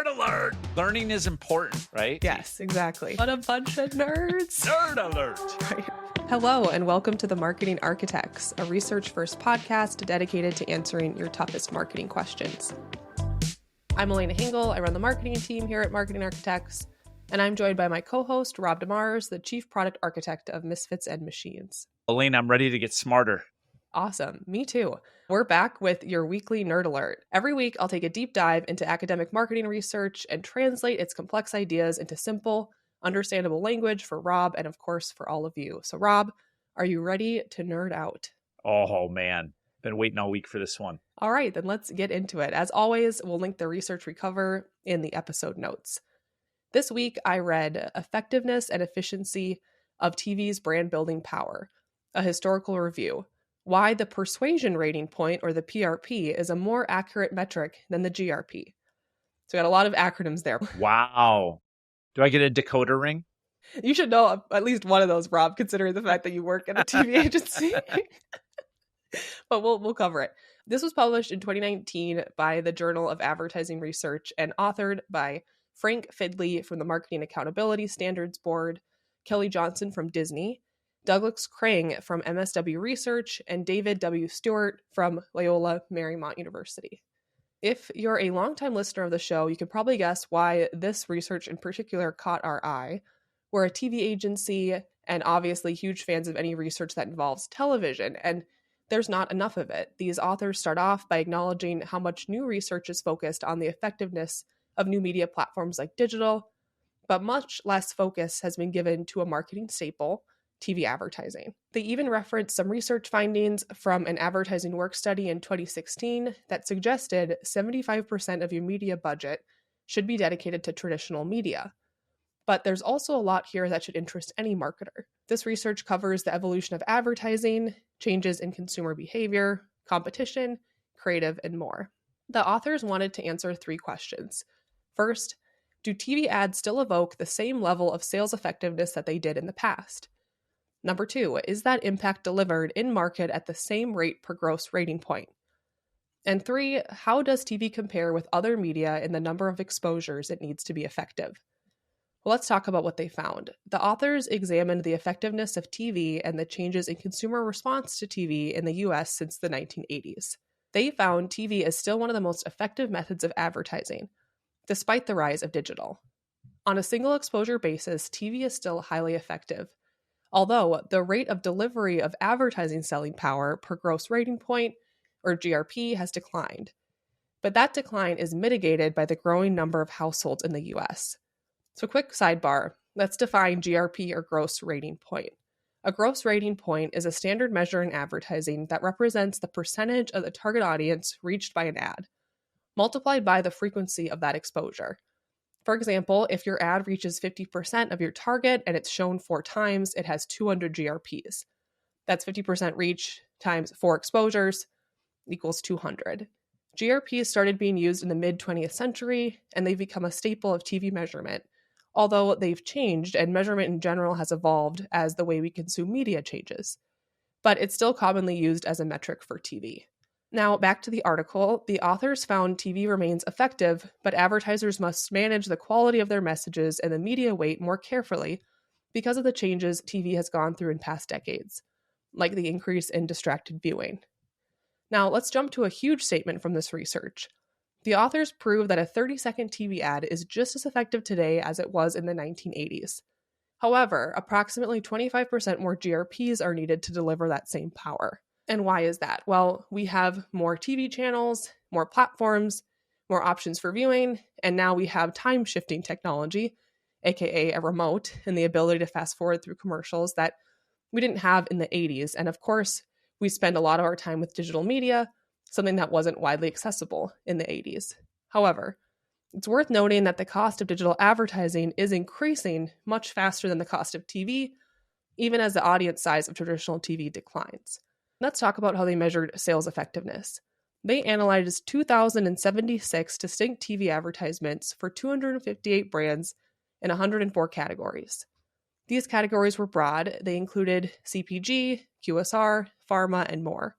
Nerd alert! Learning is important, right? Yes, exactly. What a bunch of nerds. Nerd alert! Right. Hello, and welcome to The Marketing Architects, a research-first podcast dedicated to answering your toughest marketing questions. I'm Elena Hingle. I run the marketing team here at Marketing Architects, and I'm joined by my co-host, Rob DeMars, the Chief Product Architect of Misfits and Machines. Elena, I'm ready to get smarter. Awesome. Me too. We're back with your weekly Nerd Alert. Every week, I'll take a deep dive into academic marketing research and translate its complex ideas into simple, understandable language for Rob and, of course, for all of you. So, Rob, are you ready to nerd out? Oh, man. Been waiting all week for this one. All right, then let's get into it. As always, we'll link the research we cover in the episode notes. This week, I read Effectiveness and Efficiency of TV's Brand Building Power, a historical review. Why the persuasion rating point, or the PRP, is a more accurate metric than the GRP. So we got a lot of acronyms there. Wow. Do I get a decoder ring? You should know at least one of those, Rob, considering the fact that you work at a TV agency. But we'll cover it. This was published in 2019 by the Journal of Advertising Research and authored by Frank Fidley from the Marketing Accountability Standards Board, Kelly Johnson from Disney, Douglas Krang from MSW Research, and David W. Stewart from Loyola Marymount University. If you're a longtime listener of the show, you could probably guess why this research in particular caught our eye. We're a TV agency and obviously huge fans of any research that involves television, and there's not enough of it. These authors start off by acknowledging how much new research is focused on the effectiveness of new media platforms like digital, but much less focus has been given to a marketing staple, TV advertising. They even reference some research findings from an advertising work study in 2016 that suggested 75% of your media budget should be dedicated to traditional media. But there's also a lot here that should interest any marketer. This research covers the evolution of advertising, changes in consumer behavior, competition, creative, and more. The authors wanted to answer 3 questions. First, do TV ads still evoke the same level of sales effectiveness that they did in the past? Number 2, is that impact delivered in market at the same rate per gross rating point? And 3, how does TV compare with other media in the number of exposures it needs to be effective? Well, let's talk about what they found. The authors examined the effectiveness of TV and the changes in consumer response to TV in the US since the 1980s. They found TV is still one of the most effective methods of advertising, despite the rise of digital. On a single exposure basis, TV is still highly effective, although the rate of delivery of advertising selling power per gross rating point, or GRP, has declined. But that decline is mitigated by the growing number of households in the US. So quick sidebar, let's define GRP, or gross rating point. A gross rating point is a standard measure in advertising that represents the percentage of the target audience reached by an ad, multiplied by the frequency of that exposure. For example, if your ad reaches 50% of your target and it's shown 4 times, it has 200 GRPs. That's 50% reach times 4 exposures equals 200. GRPs started being used in the mid-20th century, and they've become a staple of TV measurement, although they've changed and measurement in general has evolved as the way we consume media changes. But it's still commonly used as a metric for TV. Now, back to the article, the authors found TV remains effective, but advertisers must manage the quality of their messages and the media weight more carefully because of the changes TV has gone through in past decades, like the increase in distracted viewing. Now, let's jump to a huge statement from this research. The authors prove that a 30-second TV ad is just as effective today as it was in the 1980s. However, approximately 25% more GRPs are needed to deliver that same power. And why is that? Well, we have more TV channels, more platforms, more options for viewing, and now we have time-shifting technology, aka a remote, and the ability to fast forward through commercials that we didn't have in the 80s. And of course, we spend a lot of our time with digital media, something that wasn't widely accessible in the 80s. However, it's worth noting that the cost of digital advertising is increasing much faster than the cost of TV, even as the audience size of traditional TV declines. Let's talk about how they measured sales effectiveness. They analyzed 2,076 distinct TV advertisements for 258 brands in 104 categories. These categories were broad. They included CPG, QSR, pharma, and more.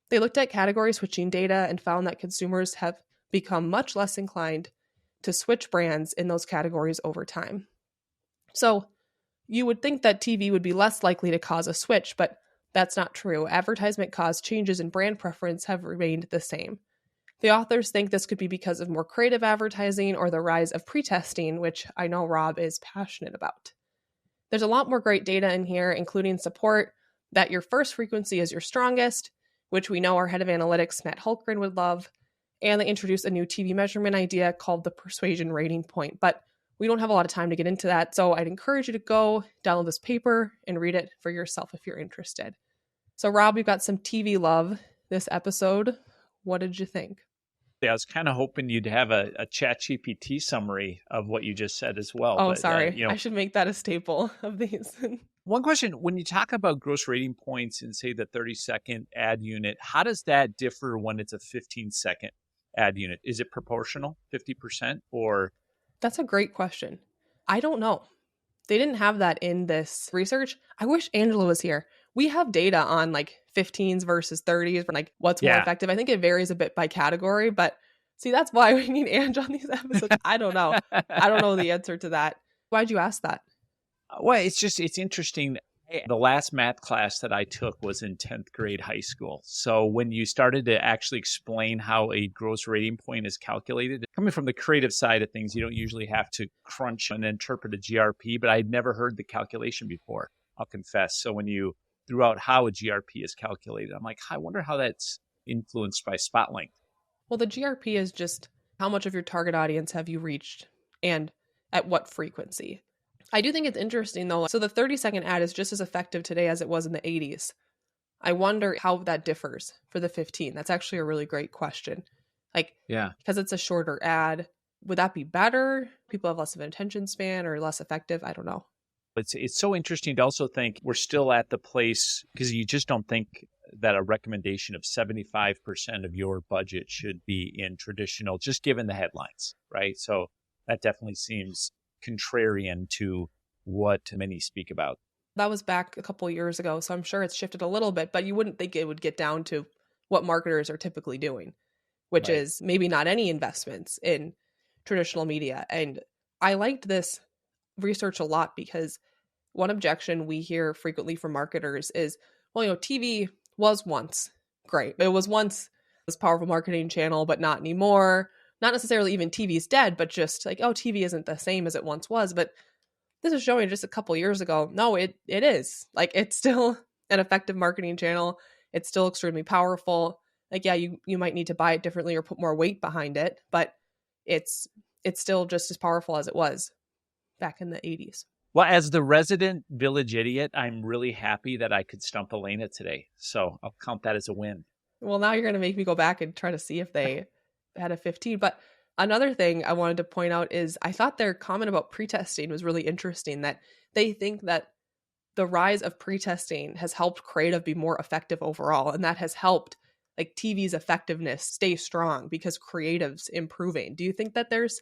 They looked at category switching data and found that consumers have become much less inclined to switch brands in those categories over time. So you would think that TV would be less likely to cause a switch, but that's not true. Advertisement caused changes in brand preference have remained the same. The authors think this could be because of more creative advertising or the rise of pretesting, which I know Rob is passionate about. There's a lot more great data in here, including support that your first frequency is your strongest, which we know our head of analytics, Matt Hultgren, would love. And they introduced a new TV measurement idea called the persuasion rating point. But we don't have a lot of time to get into that, so I'd encourage you to go download this paper and read it for yourself if you're interested. So, Rob, we've got some TV love this episode. What did you think? Yeah, I was kind of hoping you'd have a ChatGPT summary of what you just said as well. Oh, but, sorry. I should make that a staple of these. One question, when you talk about gross rating points in, say, the 30-second ad unit, how does that differ when it's a 15-second ad unit? Is it proportional, 50%, or? That's a great question. I don't know. They didn't have that in this research. I wish Angela was here. We have data on like 15s versus 30s, like what's more effective. I think it varies a bit by category, but see, that's why we need Ange on these episodes. I don't know. I don't know the answer to that. Why'd you ask that? Well, it's interesting. The last math class that I took was in 10th grade high school. So when you started to actually explain how a gross rating point is calculated, coming from the creative side of things, you don't usually have to crunch and interpret a GRP, but I'd never heard the calculation before, I'll confess. So when you threw out how a GRP is calculated, I'm like, I wonder how that's influenced by spot length. Well, the GRP is just how much of your target audience have you reached and at what frequency. I do think it's interesting, though. So the 30-second ad is just as effective today as it was in the 80s. I wonder how that differs for the 15. That's actually a really great question. Because it's a shorter ad, would that be better? People have less of an attention span or less effective? I don't know. It's so interesting to also think we're still at the place, because you just don't think that a recommendation of 75% of your budget should be in traditional, just given the headlines, right? So that definitely seems contrarian to what many speak about. That was back a couple of years ago, so I'm sure it's shifted a little bit, but you wouldn't think it would get down to what marketers are typically doing, which is maybe not any investments in traditional media. And I liked this research a lot because one objection we hear frequently from marketers is, well, TV was once great. It was once this powerful marketing channel, but not anymore. Not necessarily even TV's dead, but just like, TV isn't the same as it once was. But this is showing just a couple years ago. No, it is. Like, it's still an effective marketing channel. It's still extremely powerful. Like, yeah, you might need to buy it differently or put more weight behind it, but it's still just as powerful as it was back in the 80s. Well, as the resident village idiot, I'm really happy that I could stump Elena today. So I'll count that as a win. Well, now you're going to make me go back and try to see if they had a 15. But another thing I wanted to point out is I thought their comment about pretesting was really interesting, that they think that the rise of pretesting has helped creative be more effective overall. And that has helped like TV's effectiveness stay strong because creative's improving. Do you think that that's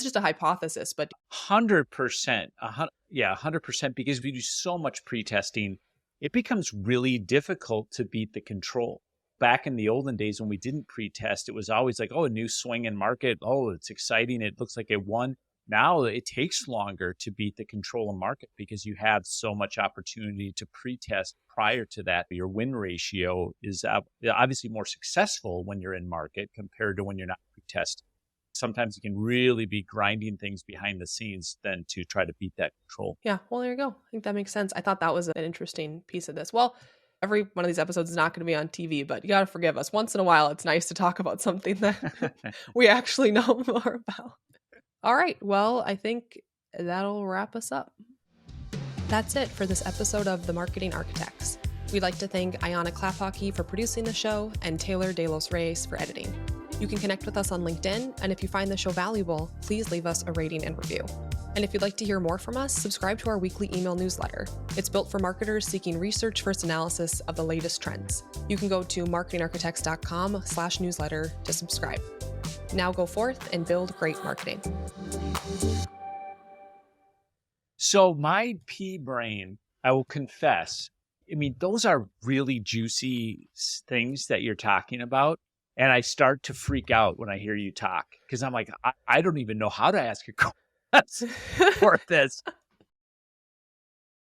just a hypothesis, but 100%. 100%, because we do so much pretesting, it becomes really difficult to beat the control. Back in the olden days when we didn't pretest, it was always like, a new swing in market. Oh, it's exciting. It looks like it won. Now it takes longer to beat the control of market because you have so much opportunity to pretest prior to that. Your win ratio is obviously more successful when you're in market compared to when you're not pretesting. Sometimes you can really be grinding things behind the scenes than to try to beat that control. Yeah, well, there you go. I think that makes sense. I thought that was an interesting piece of this. Well, every one of these episodes is not going to be on TV, but you got to forgive us. Once in a while, it's nice to talk about something that we actually know more about. All right. Well, I think that'll wrap us up. That's it for this episode of The Marketing Architects. We'd like to thank Ayana Claphockey for producing the show and Taylor De Los Reyes for editing. You can connect with us on LinkedIn, and if you find the show valuable, please leave us a rating and review. And if you'd like to hear more from us, subscribe to our weekly email newsletter. It's built for marketers seeking research-first analysis of the latest trends. You can go to marketingarchitects.com/newsletter to subscribe. Now go forth and build great marketing. So my pea brain, I will confess, those are really juicy things that you're talking about. And I start to freak out when I hear you talk because I'm like, I don't even know how to ask a question for this.